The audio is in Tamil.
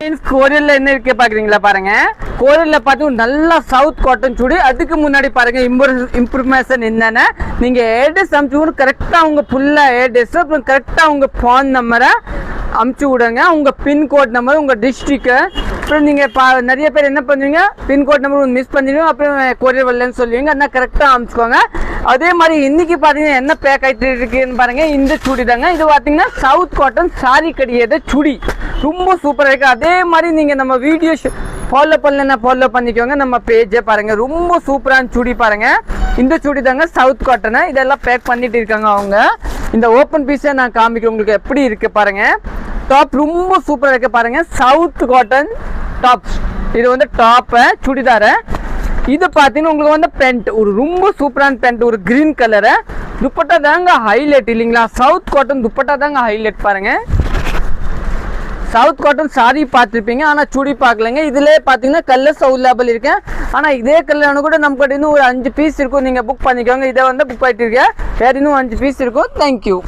கோரியல்ல என்ன இருக்கு பாக்குறீங்களா பாருங்க. கோரியல்ல பார்த்து நல்லா சவுத் காட்டன் சுடி. அதுக்கு முன்னாடி பாருங்க இம்ப்ரூவ்மேஷன் என்னன்னா, நீங்க ஏட்ரஸ் அமுச்சு கரெக்டா உங்க ஃபுல்லா ஏட்ரஸ் அப்புறம் கரெக்டா உங்க ஃபோன் நம்பரை அமுச்சு விடுங்க. உங்க பின்கோட் நம்பர், உங்க டிஸ்ட்ரிக்ட். அப்புறம் நீங்க நிறைய பேர் என்ன பண்ணுவீங்க, பின்கோட் நம்பர் மிஸ் பண்ணிடுவீங்க, அப்புறம் கொரியர் வரலன்னு சொல்லுவீங்க. அதனால் கரெக்டாக அமுச்சுக்கோங்க. அதே மாதிரி இன்னைக்கு பார்த்தீங்கன்னா என்ன பேக் ஆகிட்டு இருக்குன்னு பாருங்க. இந்த சுடி தாங்க. இது பார்த்தீங்கன்னா சவுத் காட்டன் சாரி கிடையாது சுடி, ரொம்ப சூப்பராக இருக்குது. அதே மாதிரி நீங்கள் நம்ம வீடியோ ஃபாலோ பண்ணலன்னா ஃபாலோ பண்ணிக்கோங்க. நம்ம பேஜை பாருங்க, ரொம்ப சூப்பரான சுடி பாருங்க. இந்த சுடி தாங்க சவுத் காட்டனை. இதெல்லாம் பேக் பண்ணிட்டு இருக்காங்க அவங்க. இந்த ஓப்பன் பீஸை நான் காமிக்கிறேன் உங்களுக்கு எப்படி இருக்கு பாருங்க. டாப் ரொம்ப சூப்பராக இருக்கு பாருங்க. South cotton tops. இது வந்து டாப்பு சுடிதாரு. இது பார்த்தீங்கன்னா உங்களுக்கு வந்து பேண்ட், ஒரு ரொம்ப சூப்பரான பேண்ட், ஒரு கிரீன் கலரு. துப்பட்டா தாங்க ஹைலைட் இல்லைங்களா. சவுத் காட்டன் துப்பட்டா தாங்க ஹைலைட் பாருங்க. சவுத் காட்டன் சாரி பார்த்துருப்பீங்க, ஆனால் சுடி பார்க்கலங்க. இதுலேயே பார்த்தீங்கன்னா கலர்ஸ் அவைலபிள் இருக்கு. ஆனால் இதே கலர் கூட நம்ம கிட்ட இன்னும் ஒரு 5 பீஸ் இருக்கும். நீங்கள் புக் பண்ணிக்கோங்க. இதை வந்து புக் ஆகிட்டு இருக்கேன். வேறு இன்னும் 5 பீஸ் இருக்கும். தேங்க்யூ.